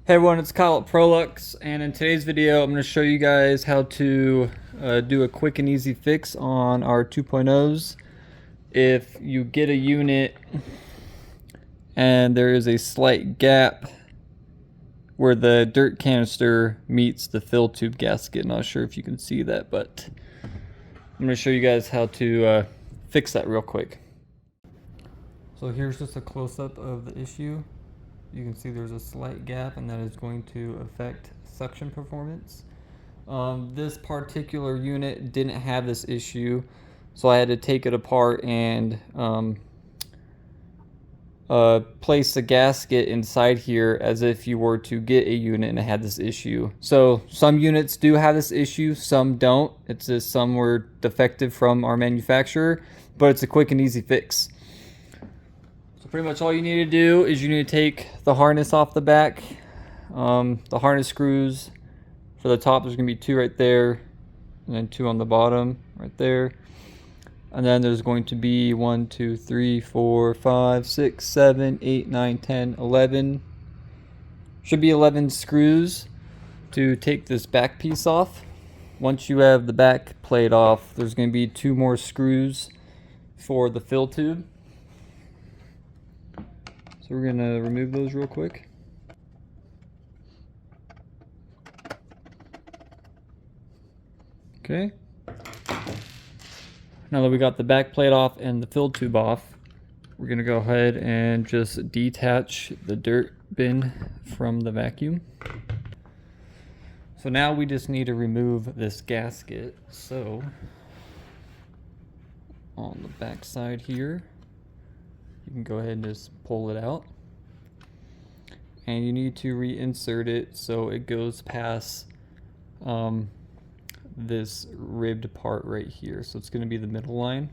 Hey everyone, it's Kyle at Prolux, and in today's video I'm going to show you guys how to do a quick and easy fix on our 2.0s. If you get a unit and there is a slight gap where the dirt canister meets the fill tube gasket, not sure if you can see that, but I'm going to show you guys how to fix that real quick. So here's just a close-up of the issue. You can see there's a slight gap, and that is going to affect suction performance. This particular unit didn't have this issue, so I had to take it apart and place a gasket inside here as if you were to get a unit and it had this issue. So some units do have this issue, some don't. It's just some were defective from our manufacturer, but it's a quick and easy fix. Pretty much all you need to do is you need to take the harness off the back. The harness screws for the top, there's going to be 2 right there, and then 2 on the bottom right there. And then there's going to be 1, 2, 3, 4, 5, 6, 7, 8, 9, 10, 11. Should be 11 screws to take this back piece off. Once you have the back plate off, there's going to be 2 more screws for the fill tube. So we're going to remove those real quick. Okay. Now that we got the back plate off and the fill tube off, we're going to go ahead and just detach the dirt bin from the vacuum. So now we just need to remove this gasket. So on the back side here, you can go ahead and just pull it out, and you need to reinsert it so it goes past this ribbed part right here. So it's going to be the middle line.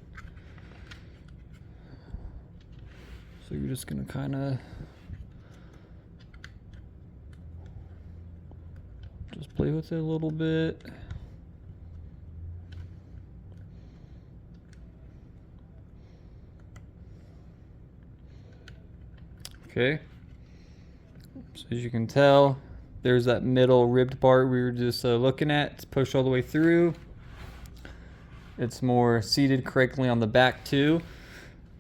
So you're just going to kind of just play with it a little bit. Okay, so as you can tell, there's that middle ribbed part we were just looking at. It's pushed all the way through. It's more seated correctly on the back too.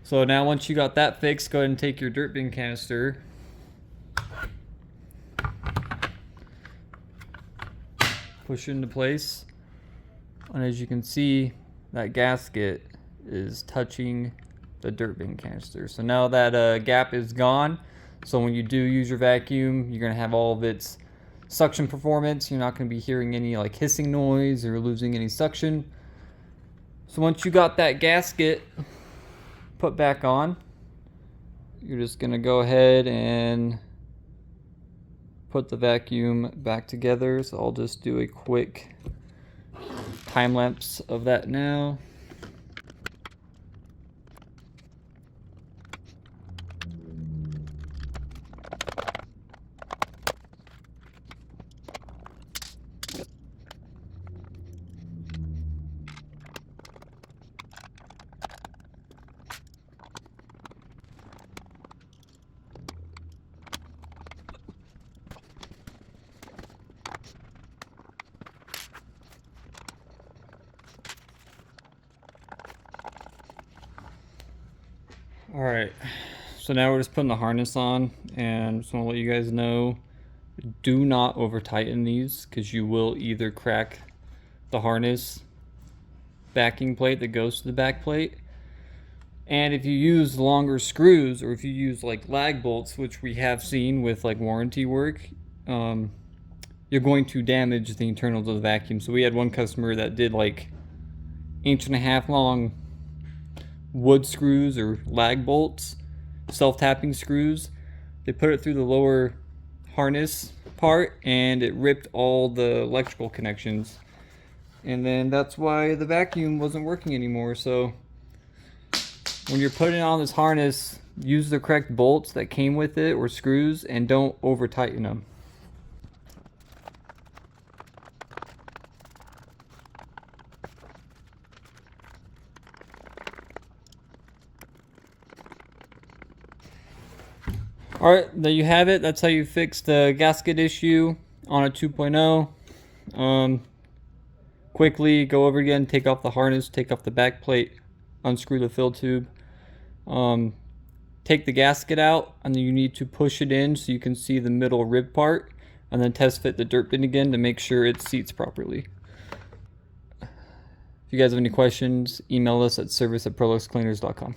So now once you got that fixed, go ahead and take your dirt bin canister, push it into place, and as you can see, that gasket is touching the dirt bin canister. So now that gap is gone, so when you do use your vacuum, you're going to have all of its suction performance. You're not going to be hearing any like hissing noise or losing any suction. So once you got that gasket put back on, you're just going to go ahead and put the vacuum back together. So I'll just do a quick time lapse of that now. Alright, so now we're just putting the harness on, and just want to let you guys know, do not over tighten these, because you will either crack the harness backing plate that goes to the back plate, and if you use longer screws, or if you use like lag bolts, which we have seen with like warranty work, you're going to damage the internals of the vacuum. So we had one customer that did like 1.5-inch long wood screws or lag bolts, self-tapping screws. They put it through the lower harness part and it ripped all the electrical connections, and then that's why the vacuum wasn't working anymore. So when you're putting on this harness, use the correct bolts that came with it or screws, and don't over tighten them. Alright, there you have it. That's how you fix the gasket issue on a 2.0. Quickly go over again, take off the harness, take off the back plate, unscrew the fill tube. Take the gasket out, and then you need to push it in so you can see the middle rib part, and then test fit the dirt bin again to make sure it seats properly. If you guys have any questions, email us at service@proluxcleaners.com.